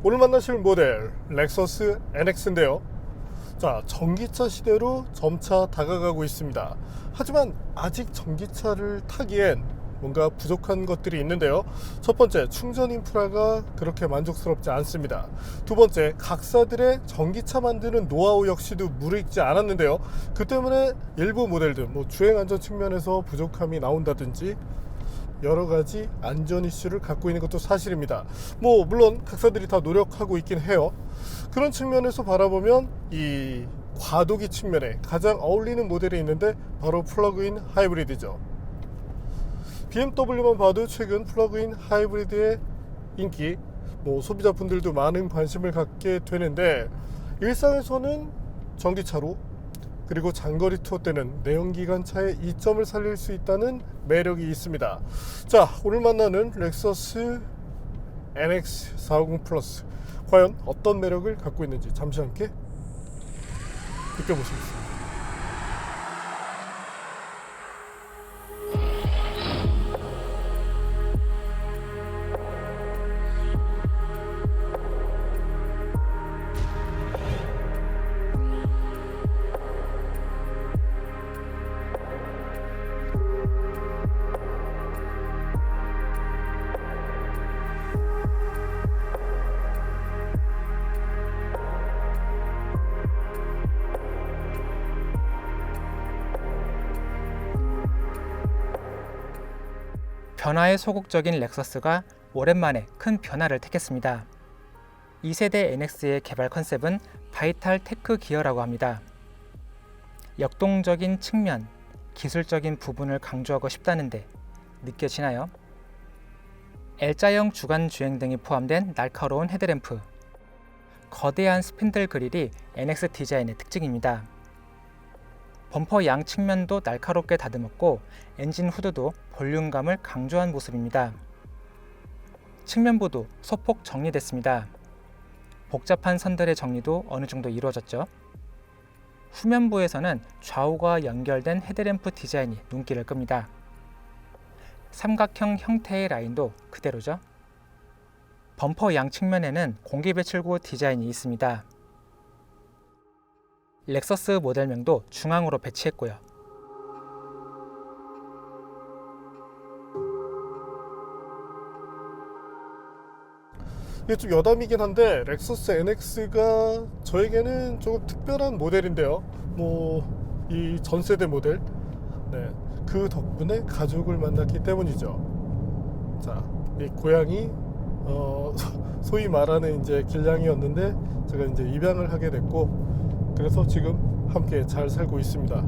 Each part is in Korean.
오늘 만나실 모델 렉서스 NX인데요. 자, 전기차 시대로 점차 다가가고 있습니다. 하지만 아직 전기차를 타기엔 뭔가 부족한 것들이 있는데요. 첫 번째, 충전 인프라가 그렇게 만족스럽지 않습니다. 두 번째, 각사들의 전기차 만드는 노하우 역시도 무르익지 않았는데요. 그 때문에 일부 모델들 주행 안전 측면에서 부족함이 나온다든지 여러 가지 안전 이슈를 갖고 있는 것도 사실입니다. 물론 각사들이 다 노력하고 있긴 해요. 그런 측면에서 바라보면 이 과도기 측면에 가장 어울리는 모델이 있는데 바로 플러그인 하이브리드죠. BMW만 봐도 최근 플러그인 하이브리드의 인기, 소비자분들도 많은 관심을 갖게 되는데, 일상에서는 전기차로, 그리고 장거리 투어 때는 내연기관차의 이점을 살릴 수 있다는 매력이 있습니다. 자, 오늘 만나는 렉서스 NX450 플러스, 과연 어떤 매력을 갖고 있는지 잠시 함께 느껴보시겠습니다. 변화에 소극적인 렉서스가 오랜만에 큰 변화를 택했습니다. 2세대 NX의 개발 컨셉은 바이탈 테크 기어라고 합니다. 역동적인 측면, 기술적인 부분을 강조하고 싶다는데 느껴지나요? L자형 주간 주행 등이 포함된 날카로운 헤드램프, 거대한 스핀들 그릴이 NX 디자인의 특징입니다. 범퍼 양 측면도 날카롭게 다듬었고 엔진 후드도 볼륨감을 강조한 모습입니다. 측면부도 소폭 정리됐습니다. 복잡한 선들의 정리도 어느 정도 이루어졌죠. 후면부에서는 좌우가 연결된 헤드램프 디자인이 눈길을 끕니다. 삼각형 형태의 라인도 그대로죠. 범퍼 양 측면에는 공기배출구 디자인이 있습니다. 렉서스 모델명도 중앙으로 배치했고요. 이게 좀 여담이긴 한데, 렉서스 NX가 저에게는 조금 특별한 모델인데요. 이 전세대 모델, 그 덕분에 가족을 만났기 때문이죠. 자, 이 고양이 소위 말하는 이제 길냥이였는데 제가 이제 입양을 하게 됐고, 그래서 지금 함께 잘 살고 있습니다.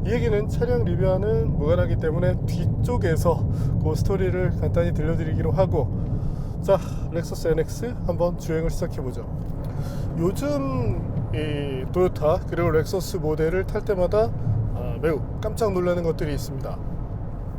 이 얘기는 차량 리뷰와는 무관하기 때문에 뒤쪽에서 그 스토리를 간단히 들려드리기로 하고, 자, 렉서스 NX 한번 주행을 시작해보죠. 요즘 이 토요타 그리고 렉서스 모델을 탈 때마다 매우 깜짝 놀라는 것들이 있습니다.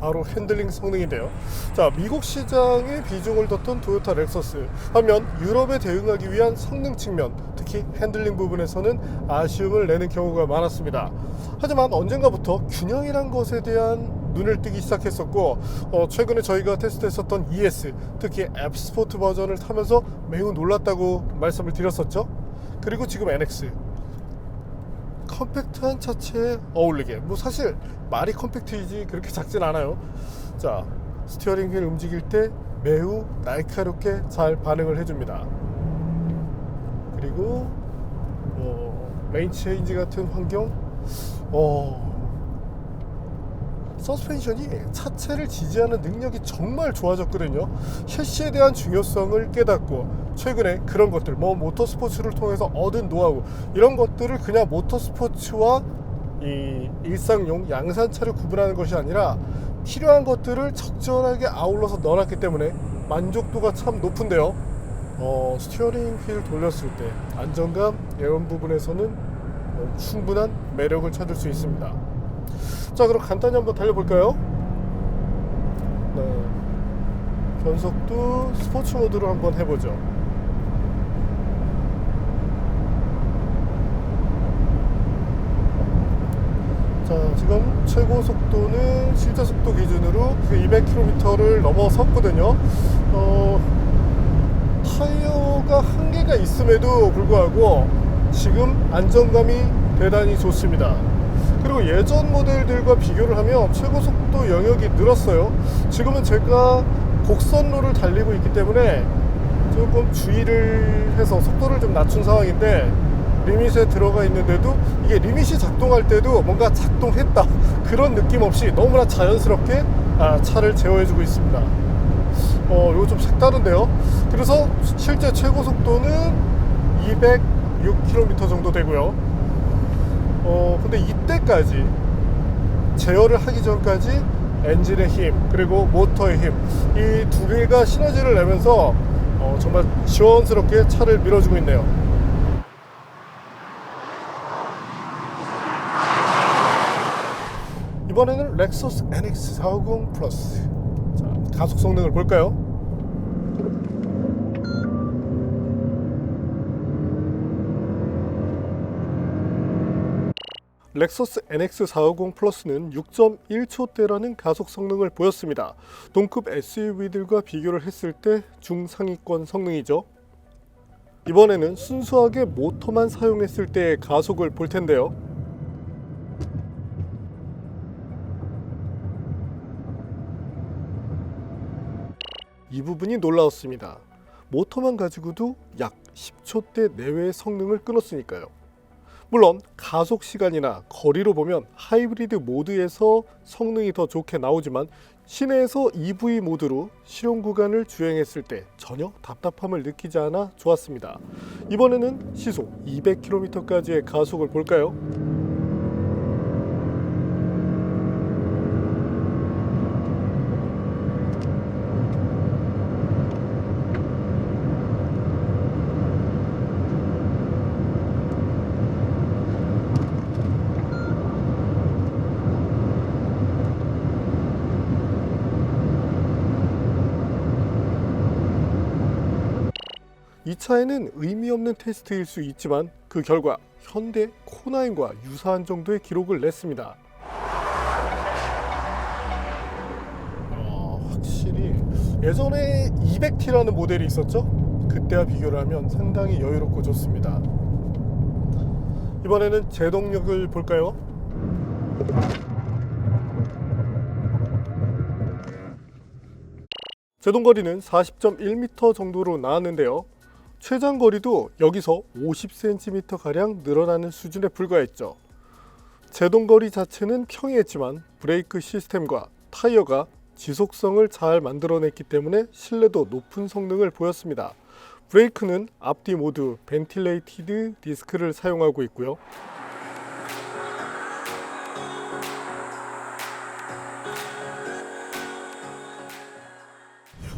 바로 핸들링 성능인데요. 자, 미국 시장에 비중을 뒀던 토요타 렉서스, 반면 유럽에 대응하기 위한 성능 측면, 특히 핸들링 부분에서는 아쉬움을 내는 경우가 많았습니다. 하지만 언젠가부터 균형이란 것에 대한 눈을 뜨기 시작했었고, 최근에 저희가 테스트했었던 ES, 특히 F 스포트 버전을 타면서 매우 놀랐다고 말씀을 드렸었죠. 그리고 지금 NX, 컴팩트한 차체에 어울리게, 사실 말이 컴팩트이지 그렇게 작진 않아요. 자, 스티어링 휠 움직일 때 매우 날카롭게 잘 반응을 해줍니다. 그리고 레인 체인지 같은 환경, 서스펜션이 차체를 지지하는 능력이 정말 좋아졌거든요. 셰시에 대한 중요성을 깨닫고, 최근에 그런 것들, 모터스포츠를 통해서 얻은 노하우, 이런 것들을 그냥 모터스포츠와 이 일상용 양산차를 구분하는 것이 아니라 필요한 것들을 적절하게 아울러서 넣어놨기 때문에 만족도가 참 높은데요. 스티어링 휠 돌렸을 때 안정감, 예원 부분에서는 충분한 매력을 찾을 수 있습니다. 자, 그럼 간단히 한번 달려볼까요? 변속도 스포츠 모드로 한번 해보죠. 자, 지금 최고 속도는 실제 속도 기준으로 200km를 넘어섰거든요. 타이어 최고속도가 한계가 있음에도 불구하고 지금 안정감이 대단히 좋습니다. 그리고 예전 모델들과 비교를 하면 최고속도 영역이 늘었어요. 지금은 제가 곡선로를 달리고 있기 때문에 조금 주의를 해서 속도를 좀 낮춘 상황인데, 리밋에 들어가 있는데도 이게 리밋이 작동할 때도 뭔가 작동했다 그런 느낌 없이 너무나 자연스럽게 차를 제어해주고 있습니다. 이거 좀 색다른데요. 그래서 실제 최고 속도는 206km 정도 되고요. 근데 이때까지 제어를 하기 전까지 엔진의 힘 그리고 모터의 힘, 이 두 개가 시너지를 내면서 정말 시원스럽게 차를 밀어주고 있네요. 이번에는 렉서스 NX450 플러스. 자, 가속 성능을 볼까요? 렉서스 NX450 플러스는 6.1초대라는 가속 성능을 보였습니다. 동급 SUV들과 비교를 했을 때 중상위권 성능이죠. 이번에는 순수하게 모터만 사용했을 때의 가속을 볼 텐데요. 이 부분이 놀라웠습니다. 모터만 가지고도 약 10초대 내외의 성능을 끊었으니까요. 물론 가속 시간이나 거리로 보면 하이브리드 모드에서 성능이 더 좋게 나오지만 시내에서 EV 모드로 실용 구간을 주행했을 때 전혀 답답함을 느끼지 않아 좋았습니다. 이번에는 시속 200km까지의 가속을 볼까요? 이 차에는 의미 없는 테스트일 수 있지만 그 결과 현대 코나인과 유사한 정도의 기록을 냈습니다. 확실히 예전에 200T라는 모델이 있었죠? 그때와 비교를 하면 상당히 여유롭고 좋습니다. 이번에는 제동력을 볼까요? 제동거리는 40.1m 정도로 나왔는데요. 최장거리도 여기서 50cm가량 늘어나는 수준에 불과했죠. 제동거리 자체는 평이했지만 브레이크 시스템과 타이어가 지속성을 잘 만들어냈기 때문에 신뢰도 높은 성능을 보였습니다. 브레이크는 앞뒤 모두 벤틸레이티드 디스크를 사용하고 있고요.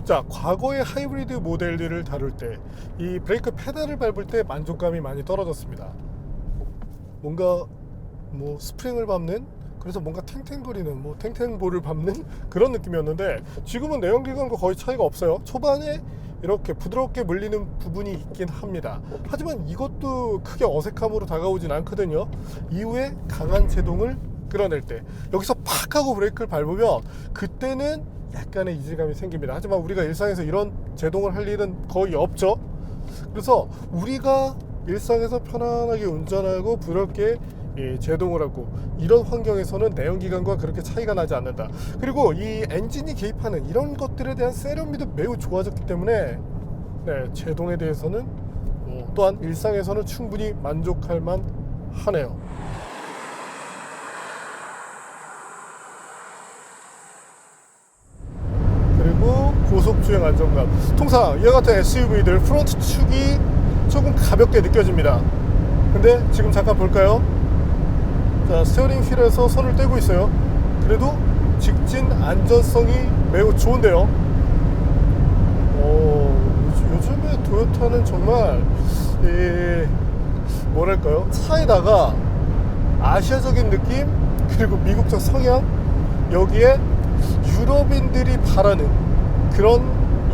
자, 과거의 하이브리드 모델들을 다룰 때 이 브레이크 페달을 밟을 때 만족감이 많이 떨어졌습니다. 뭔가 스프링을 밟는, 그래서 뭔가 탱탱거리는 탱탱볼을 밟는 그런 느낌이었는데, 지금은 내연기관과 거의 차이가 없어요. 초반에 이렇게 부드럽게 물리는 부분이 있긴 합니다. 하지만 이것도 크게 어색함으로 다가오진 않거든요. 이후에 강한 제동을 끌어낼 때 여기서 팍 하고 브레이크를 밟으면 그때는 약간의 이질감이 생깁니다. 하지만 우리가 일상에서 이런 제동을 할 일은 거의 없죠. 그래서 우리가 일상에서 편안하게 운전하고 부드럽게 제동을 하고 이런 환경에서는 내연기관과 그렇게 차이가 나지 않는다. 그리고 이 엔진이 개입하는 이런 것들에 대한 세련미도 매우 좋아졌기 때문에 제동에 대해서는 또한 일상에서는 충분히 만족할 만하네요. 고속주행 안정감. 통상 이와 같은 SUV들 프론트 축이 조금 가볍게 느껴집니다. 근데 지금 잠깐 볼까요? 자, 스티어링 휠에서 손을 떼고 있어요. 그래도 직진 안전성이 매우 좋은데요. 요즘에 토요타는 정말 뭐랄까요? 차에다가 아시아적인 느낌 그리고 미국적 성향, 여기에 유럽인들이 바라는 그런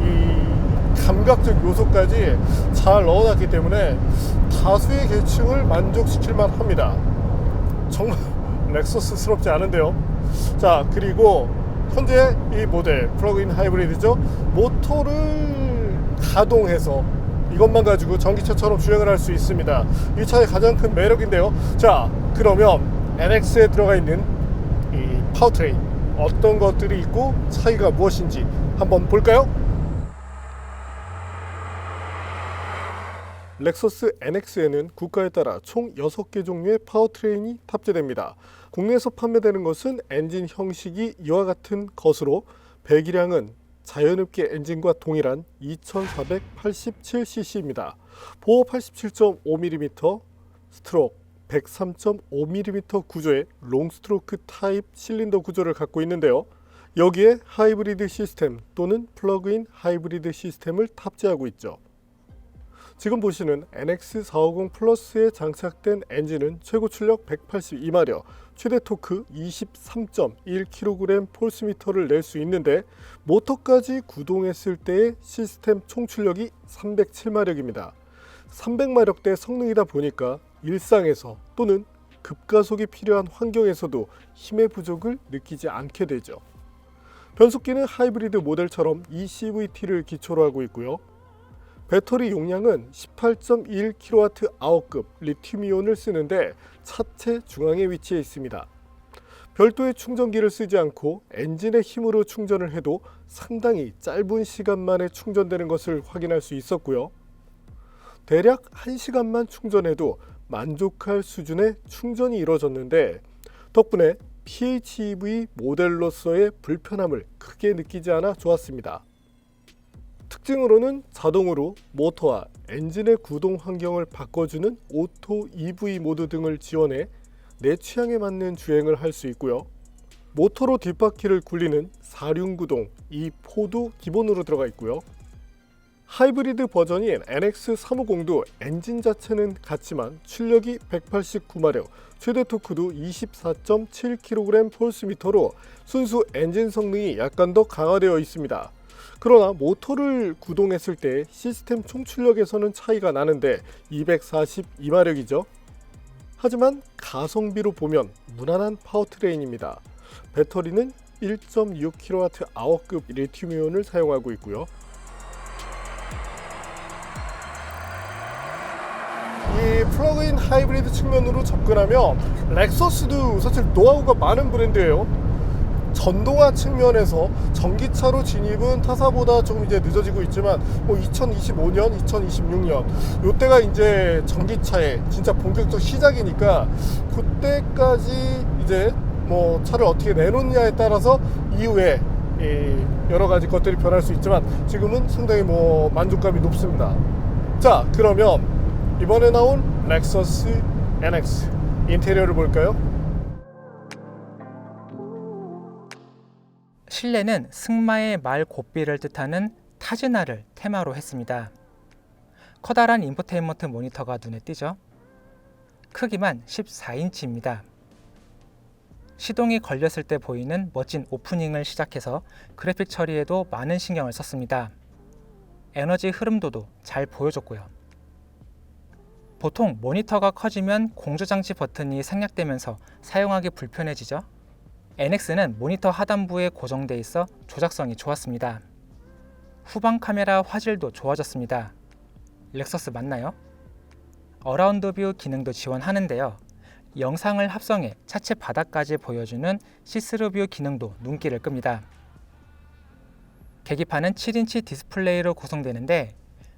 이 감각적 요소까지 잘 넣어놨기 때문에 다수의 계층을 만족시킬 만합니다. 정말 렉서스스럽지 않은데요. 자, 그리고 현재 이 모델 플러그인 하이브리드죠. 모터를 가동해서 이것만 가지고 전기차처럼 주행을 할 수 있습니다. 이 차의 가장 큰 매력인데요. 자, 그러면 NX에 들어가 있는 이 파워트레인 어떤 것들이 있고 차이가 무엇인지 한번 볼까요? 렉서스 NX에는 국가에 따라 총 6개 종류의 파워트레인이 탑재됩니다. 국내에서 판매되는 것은 엔진 형식이 이와 같은 것으로 배기량은 자연흡기 엔진과 동일한 2487cc입니다. 보호 87.5mm, 스트로크 103.5mm 구조의 롱스트로크 타입 실린더 구조를 갖고 있는데요. 여기에 하이브리드 시스템 또는 플러그인 하이브리드 시스템을 탑재하고 있죠. 지금 보시는 NX450 플러스에 장착된 엔진은 최고 출력 182마력, 최대 토크 23.1kg 폴스미터를 낼 수 있는데 모터까지 구동했을 때의 시스템 총 출력이 307마력입니다. 300마력대 성능이다 보니까 일상에서 또는 급가속이 필요한 환경에서도 힘의 부족을 느끼지 않게 되죠. 변속기는 하이브리드 모델처럼 eCVT를 기초로 하고 있고요. 배터리 용량은 18.1kWh급 리튬이온을 쓰는데 차체 중앙에 위치해 있습니다. 별도의 충전기를 쓰지 않고 엔진의 힘으로 충전을 해도 상당히 짧은 시간 만에 충전되는 것을 확인할 수 있었고요. 대략 1시간만 충전해도 만족할 수준의 충전이 이루어졌는데 덕분에 PHEV 모델로서의 불편함을 크게 느끼지 않아 좋았습니다. 특징으로는 자동으로 모터와 엔진의 구동 환경을 바꿔주는 오토 EV 모드 등을 지원해 내 취향에 맞는 주행을 할 수 있고요. 모터로 뒷바퀴를 굴리는 4륜구동 E4도 기본으로 들어가 있고요. 하이브리드 버전인 NX350도 엔진 자체는 같지만 출력이 189마력, 최대 토크도 24.7kg 폴스미터로 순수 엔진 성능이 약간 더 강화되어 있습니다. 그러나 모터를 구동했을 때 시스템 총 출력에서는 차이가 나는데 242마력이죠. 하지만 가성비로 보면 무난한 파워트레인입니다. 배터리는 1.6kWh급 리튬이온을 사용하고 있고요. 이 플러그인 하이브리드 측면으로 접근하면 렉서스도 사실 노하우가 많은 브랜드예요. 전동화 측면에서 전기차로 진입은 타사보다 조금 이제 늦어지고 있지만 2025년, 2026년 요때가 이제 전기차의 진짜 본격적 시작이니까 그때까지 이제 뭐 차를 어떻게 내놓느냐에 따라서 이후에 여러 가지 것들이 변할 수 있지만 지금은 상당히 뭐 만족감이 높습니다. 자, 그러면 이번에 나온 렉서스 NX 인테리어를 볼까요? 실내는 승마의 말 곱비를 뜻하는 타즈나를 테마로 했습니다. 커다란 인포테인먼트 모니터가 눈에 띄죠. 크기만 14인치입니다. 시동이 걸렸을 때 보이는 멋진 오프닝을 시작해서 그래픽 처리에도 많은 신경을 썼습니다. 에너지 흐름도도 잘 보여줬고요. 보통 모니터가 커지면 공조장치 버튼이 생략되면서 사용하기 불편해지죠. NX는 모니터 하단부에 고정돼 있어 조작성이 좋았습니다. 후방 카메라 화질도 좋아졌습니다. 렉서스 맞나요? 어라운드 뷰 기능도 지원하는데요. 영상을 합성해 차체 바닥까지 보여주는 시스루 뷰 기능도 눈길을 끕니다. 계기판은 7인치 디스플레이로 구성되는데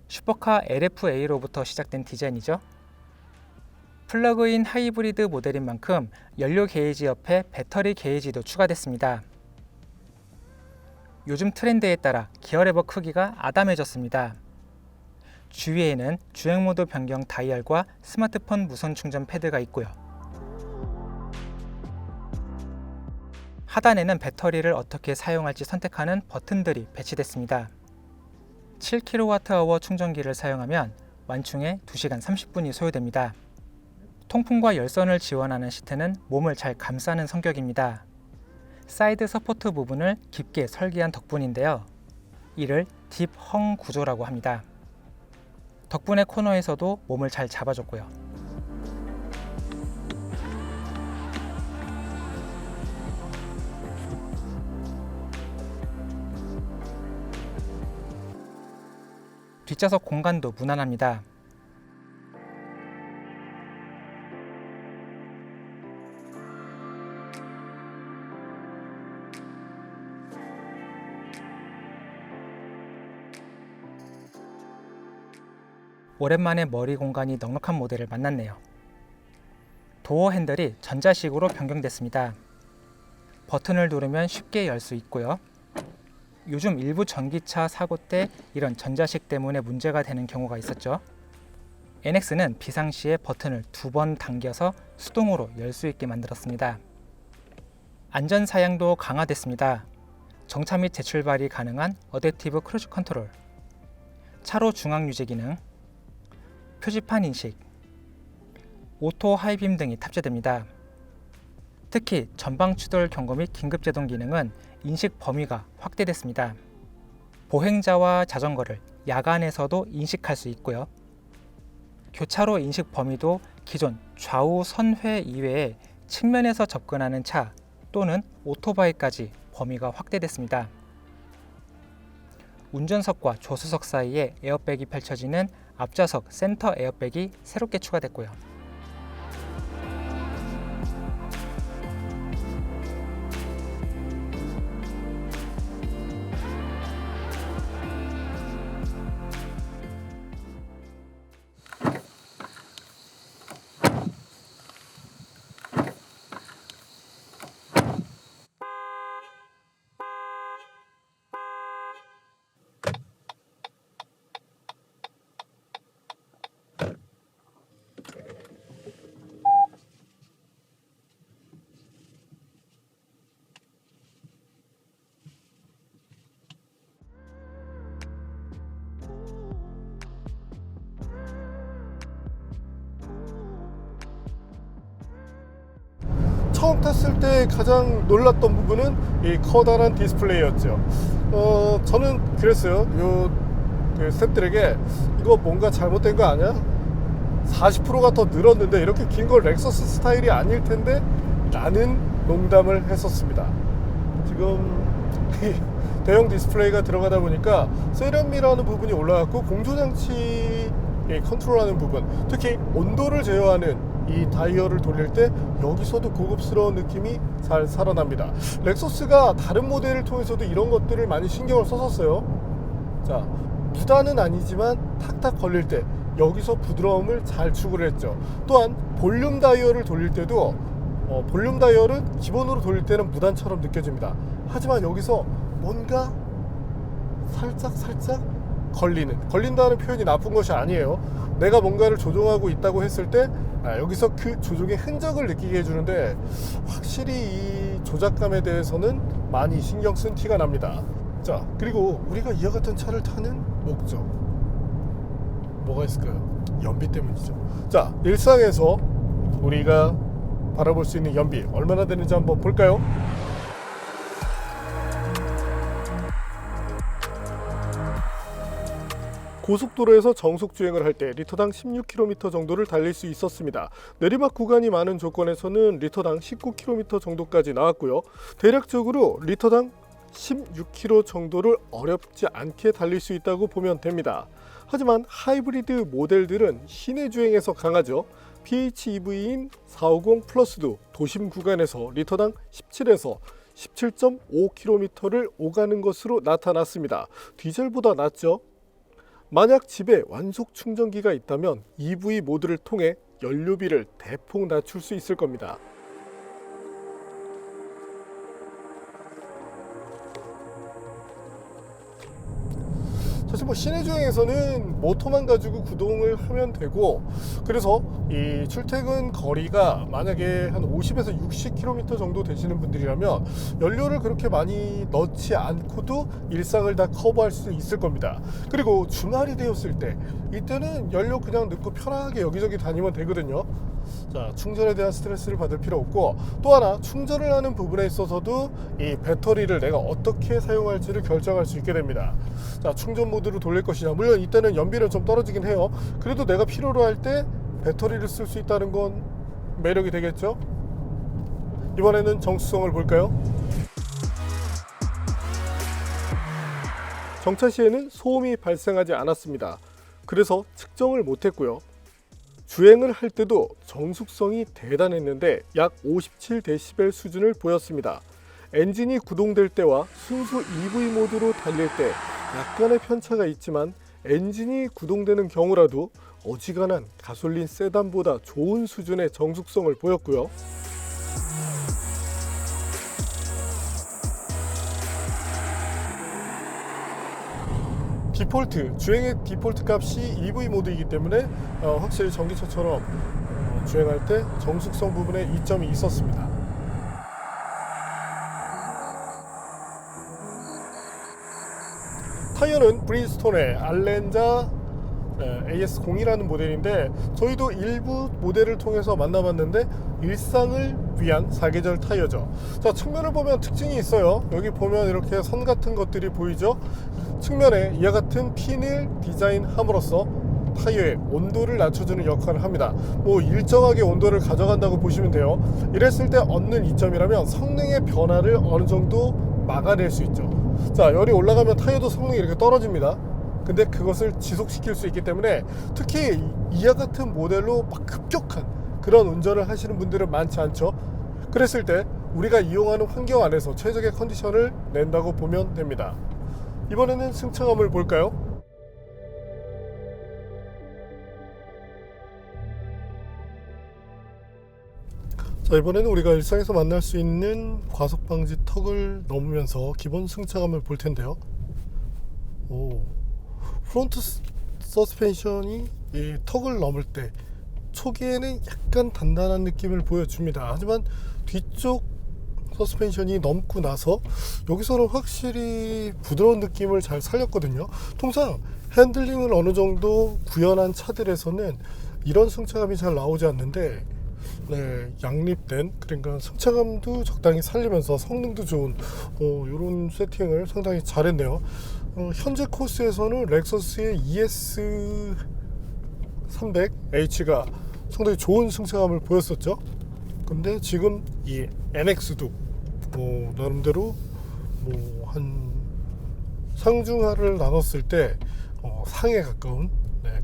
슈퍼카 LFA로부터 시작된 디자인이죠. 플러그인 하이브리드 모델인 만큼 연료 게이지 옆에 배터리 게이지도 추가됐습니다. 요즘 트렌드에 따라 기어레버 크기가 아담해졌습니다. 주위에는 주행모드 변경 다이얼과 스마트폰 무선 충전 패드가 있고요. 하단에는 배터리를 어떻게 사용할지 선택하는 버튼들이 배치됐습니다. 7kWh 충전기를 사용하면 완충에 2시간 30분이 소요됩니다. 통풍과 열선을 지원하는 시트는 몸을 잘 감싸는 성격입니다. 사이드 서포트 부분을 깊게 설계한 덕분인데요. 이를 딥 헝 구조라고 합니다. 덕분에 코너에서도 몸을 잘 잡아줬고요. 뒷좌석 공간도 무난합니다. 오랜만에 머리 공간이 넉넉한 모델을 만났네요. 도어 핸들이 전자식으로 변경됐습니다. 버튼을 누르면 쉽게 열 수 있고요. 요즘 일부 전기차 사고 때 이런 전자식 때문에 문제가 되는 경우가 있었죠. NX는 비상시에 버튼을 2번 당겨서 수동으로 열 수 있게 만들었습니다. 안전 사양도 강화됐습니다. 정차 및 재출발이 가능한 어댑티브 크루즈 컨트롤, 차로 중앙 유지 기능, 표지판 인식, 오토 하이빔 등이 탑재됩니다. 특히 전방 추돌 경고 및 긴급 제동 기능은 인식 범위가 확대됐습니다. 보행자와 자전거를 야간에서도 인식할 수 있고요. 교차로 인식 범위도 기존 좌우 선회 이외에 측면에서 접근하는 차 또는 오토바이까지 범위가 확대됐습니다. 운전석과 조수석 사이에 에어백이 펼쳐지는 앞좌석 센터 에어백이 새롭게 추가됐고요. 처음 탔을 때 가장 놀랐던 부분은 이 커다란 디스플레이였죠. 저는 그랬어요. 그 스태프들에게 이거 뭔가 잘못된 거 아니야? 40%가 더 늘었는데 이렇게 긴 걸 렉서스 스타일이 아닐 텐데 라는 농담을 했었습니다. 지금 대형 디스플레이가 들어가다 보니까 세련미라는 부분이 올라갔고 공조장치 컨트롤하는 부분, 특히 온도를 제어하는 이 다이얼을 돌릴 때 여기서도 고급스러운 느낌이 잘 살아납니다. 렉서스가 다른 모델을 통해서도 이런 것들을 많이 신경을 썼었어요. 자, 부단은 아니지만 탁탁 걸릴 때 여기서 부드러움을 잘 추구를 했죠. 또한 볼륨 다이얼을 돌릴 때도 볼륨 다이얼은 기본으로 돌릴 때는 무단처럼 느껴집니다. 하지만 여기서 뭔가 살짝 걸린다는 표현이 나쁜 것이 아니에요. 내가 뭔가를 조종하고 있다고 했을 때 여기서 그 조종의 흔적을 느끼게 해주는데 확실히 이 조작감에 대해서는 많이 신경 쓴 티가 납니다. 자, 그리고 우리가 이와 같은 차를 타는 목적, 뭐가 있을까요? 연비 때문이죠. 자, 일상에서 우리가 바라볼 수 있는 연비 얼마나 되는지 한번 볼까요? 고속도로에서 정속 주행을 할 때 리터당 16km 정도를 달릴 수 있었습니다. 내리막 구간이 많은 조건에서는 리터당 19km 정도까지 나왔고요. 대략적으로 리터당 16km 정도를 어렵지 않게 달릴 수 있다고 보면 됩니다. 하지만 하이브리드 모델들은 시내 주행에서 강하죠. PHEV인 450 플러스도 도심 구간에서 리터당 17에서 17.5km를 오가는 것으로 나타났습니다. 디젤보다 낫죠. 만약 집에 완속 충전기가 있다면 EV 모드를 통해 연료비를 대폭 낮출 수 있을 겁니다. 사실 시내 주행에서는 모터만 가지고 구동을 하면 되고, 그래서 이 출퇴근 거리가 만약에 한 50에서 60km 정도 되시는 분들이라면 연료를 그렇게 많이 넣지 않고도 일상을 다 커버할 수 있을 겁니다. 그리고 주말이 되었을 때 이때는 연료 그냥 넣고 편하게 여기저기 다니면 되거든요. 자, 충전에 대한 스트레스를 받을 필요 없고, 또 하나 충전을 하는 부분에 있어서도 이 배터리를 내가 어떻게 사용할지를 결정할 수 있게 됩니다. 자, 충전 모드로 돌릴 것이냐, 물론 이때는 연비는 좀 떨어지긴 해요. 그래도 내가 필요로 할 때 배터리를 쓸 수 있다는 건 매력이 되겠죠. 이번에는 정수성을 볼까요? 정차 시에는 소음이 발생하지 않았습니다. 그래서 측정을 못했고요. 주행을 할 때도 정숙성이 대단했는데 약 57dB 수준을 보였습니다. 엔진이 구동될 때와 순수 EV 모드로 달릴 때 약간의 편차가 있지만 엔진이 구동되는 경우라도 어지간한 가솔린 세단보다 좋은 수준의 정숙성을 보였고요. 디폴트, 주행의 디폴트 값이 EV 모드이기 때문에 확실히 전기차처럼 주행할 때 정숙성 부분에 이점이 있었습니다. 타이어는 브리지스톤의 알렌자 AS0이라는 모델인데 저희도 일부 모델을 통해서 만나봤는데 일상을 위한 사계절 타이어죠. 자, 측면을 보면 특징이 있어요. 여기 보면 이렇게 선 같은 것들이 보이죠. 측면에 이와 같은 핀을 디자인함으로써 타이어의 온도를 낮춰주는 역할을 합니다. 뭐 일정하게 온도를 가져간다고 보시면 돼요. 이랬을 때 얻는 이점이라면 성능의 변화를 어느 정도 막아낼 수 있죠. 자, 열이 올라가면 타이어도 성능이 이렇게 떨어집니다. 근데 그것을 지속시킬 수 있기 때문에 특히 이와 같은 모델로 막 급격한 그런 운전을 하시는 분들은 많지 않죠. 그랬을 때 우리가 이용하는 환경 안에서 최적의 컨디션을 낸다고 보면 됩니다. 이번에는 승차감을 볼까요? 자, 이번에는 우리가 일상에서 만날 수 있는 과속 방지 턱을 넘으면서 기본 승차감을 볼 텐데요. 프론트 서스펜션이 이 턱을 넘을 때 초기에는 약간 단단한 느낌을 보여줍니다. 하지만 뒤쪽 서스펜션이 넘고 나서 여기서는 확실히 부드러운 느낌을 잘 살렸거든요. 통상 핸들링을 어느 정도 구현한 차들에서는 이런 승차감이 잘 나오지 않는데 양립된, 그러니까 승차감도 적당히 살리면서 성능도 좋은 이런 세팅을 상당히 잘했네요. 현재 코스에서는 렉서스의 ES300H가 상당히 좋은 승차감을 보였었죠. 근데 지금 이 NX도 나름대로 한 상중하를 나눴을 때 상에 가까운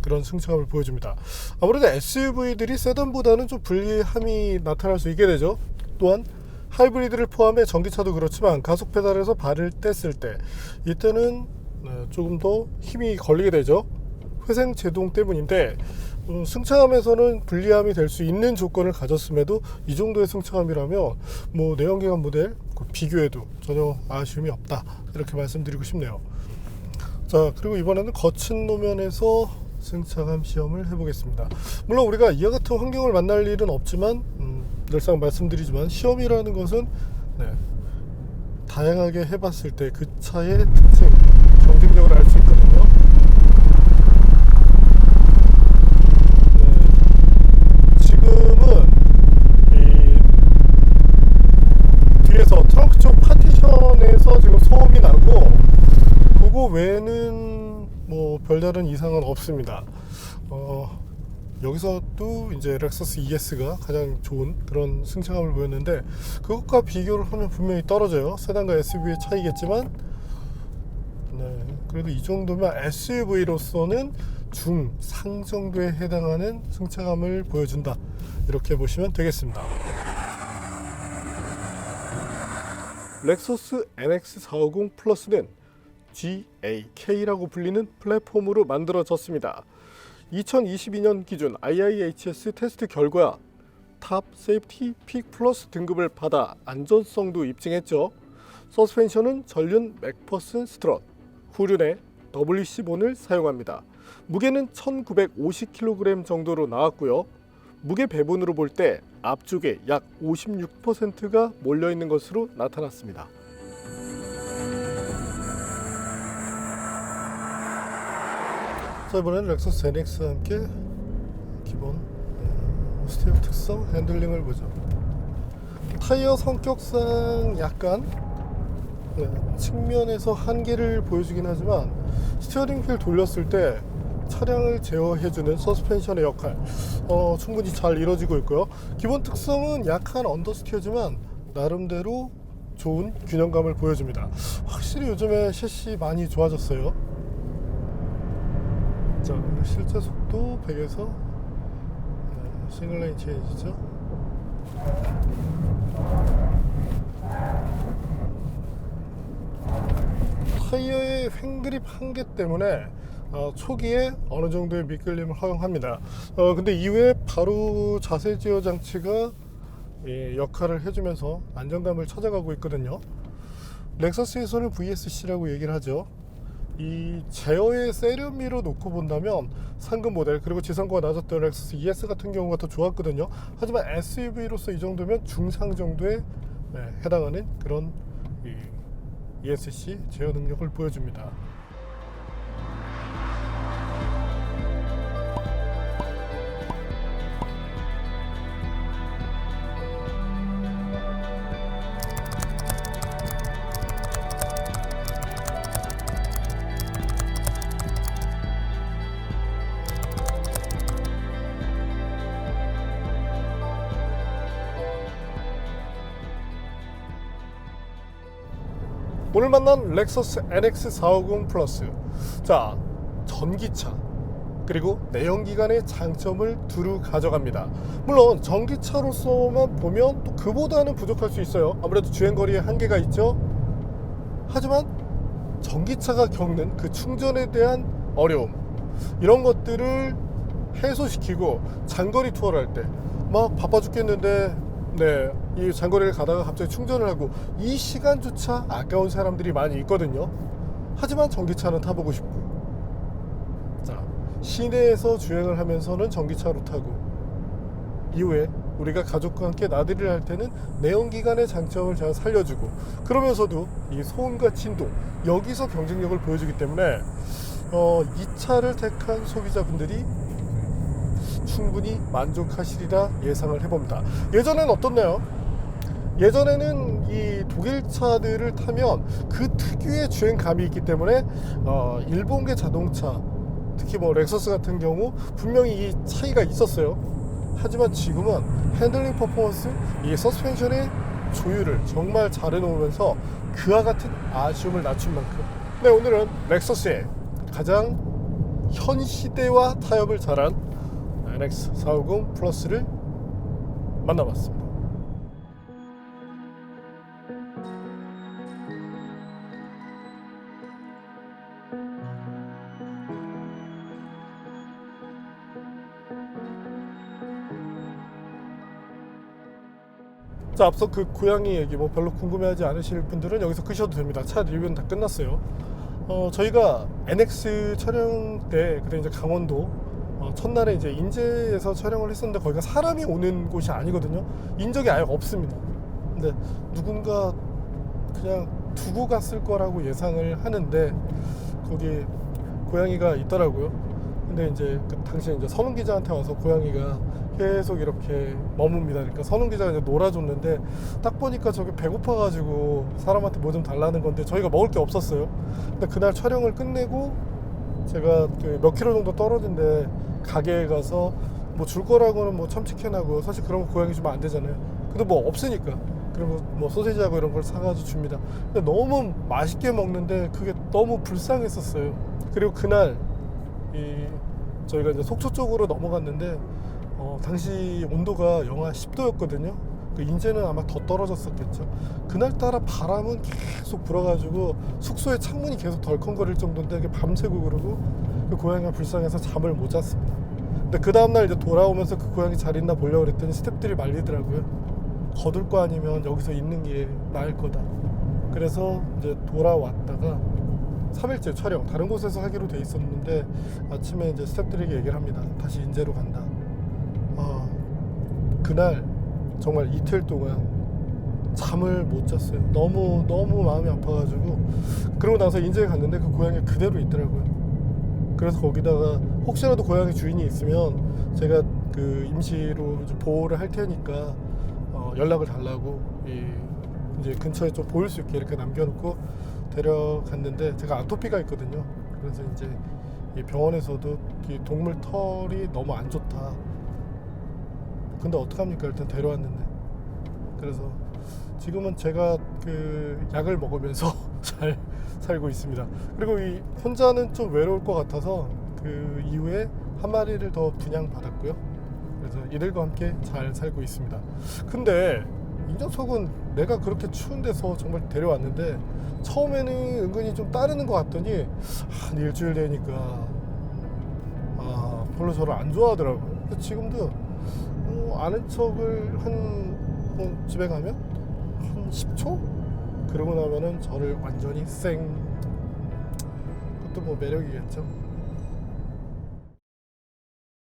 그런 승차감을 보여줍니다. 아무래도 SUV들이 세단보다는 좀 불리함이 나타날 수 있게 되죠. 또한 하이브리드를 포함해 전기차도 그렇지만 가속 페달에서 발을 뗐을 때 이때는 조금 더 힘이 걸리게 되죠. 회생 제동 때문인데 승차감에서는 불리함이 될 수 있는 조건을 가졌음에도 이 정도의 승차감이라면 내연기관 모델 비교해도 전혀 아쉬움이 없다, 이렇게 말씀드리고 싶네요. 자, 그리고 이번에는 거친 노면에서 승차감 시험을 해보겠습니다. 물론 우리가 이와 같은 환경을 만날 일은 없지만 늘상 말씀드리지만 시험이라는 것은 다양하게 해봤을 때 그 차의 특징, 경쟁력을 알 수 있거든요. 지금은 이 뒤에서 트렁크 쪽 파티션에서 지금 소음이 나고 그거 외에는 별다른 이상은 없습니다. 여기서도 이제 렉서스 ES가 가장 좋은 그런 승차감을 보였는데 그것과 비교를 하면 분명히 떨어져요. 세단과 SUV의 차이겠지만 그래도 이 정도면 SUV로서는 중상 정도에 해당하는 승차감을 보여준다, 이렇게 보시면 되겠습니다. 렉서스 NX450 플러스는 GAK라고 불리는 플랫폼으로 만들어졌습니다. 2022년 기준 IIHS 테스트 결과 탑 세이프티 픽 플러스 등급을 받아 안전성도 입증했죠. 서스펜션은 전륜 맥퍼슨 스트럿, 후륜에 WC 본을 사용합니다. 무게는 1950kg 정도로 나왔고요. 무게 배분으로 볼 때 앞쪽에 약 56%가 몰려있는 것으로 나타났습니다. 자, 이번에는 렉서스 NX와 함께 기본 스티어 특성 핸들링을 보죠. 타이어 성격상 약간 측면에서 한계를 보여주긴 하지만 스티어링 휠 돌렸을 때 차량을 제어해주는 서스펜션의 역할 충분히 잘 이루어지고 있고요. 기본 특성은 약한 언더스티어지만 나름대로 좋은 균형감을 보여줍니다. 확실히 요즘에 셰시 많이 좋아졌어요. 자, 실제 속도 100에서 싱글라인 체인지죠. 타이어의 횡그립 한계 때문에 초기에 어느 정도의 미끌림을 허용합니다. 근데 이후에 바로 자세 제어 장치가 역할을 해주면서 안정감을 찾아가고 있거든요. 렉서스에서는 VSC라고 얘기를 하죠. 이 제어의 세련미로 놓고 본다면 상급 모델 그리고 지상고가 낮았던 렉서스 ES 같은 경우가 더 좋았거든요. 하지만 SUV로서 이 정도면 중상 정도에 해당하는 그런 ESC 제어 능력을 보여줍니다. 오늘 만난 렉서스 NX450 플러스. 자, 전기차 그리고 내연기관의 장점을 두루 가져갑니다. 물론 전기차로서만 보면 또 그보다는 부족할 수 있어요. 아무래도 주행거리에 한계가 있죠. 하지만 전기차가 겪는 그 충전에 대한 어려움, 이런 것들을 해소시키고 장거리 투어를 할 때 막 바빠 죽겠는데 이 장거리를 가다가 갑자기 충전을 하고 이 시간조차 아까운 사람들이 많이 있거든요. 하지만 전기차는 타보고 싶고, 자, 시내에서 주행을 하면서는 전기차로 타고, 이후에 우리가 가족과 함께 나들이를 할 때는 내연기관의 장점을 잘 살려주고, 그러면서도 이 소음과 진동, 여기서 경쟁력을 보여주기 때문에 이 차를 택한 소비자분들이 충분히 만족하시리라 예상을 해봅니다. 예전에는 어떻나요? 예전에는 이 독일 차들을 타면 그 특유의 주행감이 있기 때문에 일본계 자동차, 특히 뭐 렉서스 같은 경우 분명히 이 차이가 있었어요. 하지만 지금은 핸들링 퍼포먼스, 이 서스펜션의 조율을 정말 잘 해놓으면서 그와 같은 아쉬움을 낮춘 만큼, 오늘은 렉서스의 가장 현 시대와 타협을 잘한 NX450 플러스를 만나봤습니다. 자, 앞서 그 고양이 얘기 뭐 별로 궁금해하지 않으실 분들은 여기서 끄셔도 됩니다. 차 리뷰는 다 끝났어요. 저희가 NX 촬영 때 그때 이제 강원도 첫날에 이제 인제에서 촬영을 했었는데 거기가 사람이 오는 곳이 아니거든요. 인적이 아예 없습니다. 근데 누군가 그냥 두고 갔을 거라고 예상을 하는데 거기 고양이가 있더라고요. 근데 이제 그 당시에 이제 선웅 기자한테 와서 고양이가 계속 이렇게 머뭅니다. 그러니까 선웅 기자가 이제 놀아줬는데 딱 보니까 저게 배고파가지고 사람한테 뭐 좀 달라는 건데 저희가 먹을 게 없었어요. 근데 그날 촬영을 끝내고 제가 그 몇 킬로 정도 떨어진데 가게에 가서 뭐 줄 거라고는 뭐 참치캔하고 사실 그런 거 고양이 주면 안 되잖아요. 근데 뭐 없으니까 그리고 뭐 소세지하고 이런 걸 사가지고 줍니다. 근데 너무 맛있게 먹는데 그게 너무 불쌍했었어요. 그리고 그날 저희가 이제 속초 쪽으로 넘어갔는데 당시 온도가 영하 10도였거든요. 그 인제는 아마 더 떨어졌었겠죠. 그날따라 바람은 계속 불어가지고 숙소의 창문이 계속 덜컹거릴 정도인데 이게 밤새고 그러고 그 고양이가 불쌍해서 잠을 못 잤습니다. 근데 그 다음날 이제 돌아오면서 그 고양이 잘 있나 보려고 그랬더니 스태프들이 말리더라고요. 거둘 거 아니면 여기서 있는 게 나을 거다. 그래서 이제 돌아왔다가 3일째 촬영 다른 곳에서 하기로 돼 있었는데 아침에 이제 스태프들에게 얘기를 합니다. 다시 인제로 간다. 그날 정말 이틀 동안 잠을 못 잤어요. 너무 마음이 아파가지고. 그러고 나서 인제에 갔는데 그 고양이 그대로 있더라고요. 그래서 거기다가 혹시라도 고양이 주인이 있으면 제가 그 임시로 보호를 할 테니까 연락을 달라고 이제 근처에 좀 보일 수 있게 이렇게 남겨놓고 데려갔는데 제가 아토피가 있거든요. 그래서 이제 이 병원에서도 이 동물 털이 너무 안 좋다. 근데 어떡합니까? 일단 데려왔는데. 그래서 지금은 제가 그 약을 먹으면서 잘 살고 있습니다. 그리고 이 혼자는 좀 외로울 것 같아서 그 이후에 한 마리를 더 분양받았고요. 그래서 이들과 함께 잘 살고 있습니다. 근데 이 녀석은 내가 그렇게 추운 데서 정말 데려왔는데 처음에는 은근히 좀 따르는 것 같더니 한 일주일 되니까 별로 저를 안 좋아하더라고요. 근데 지금도 아는 척을 집에 가면 한 10초? 그러고 나면은 저를 완전히 그것도 뭐 매력이겠죠.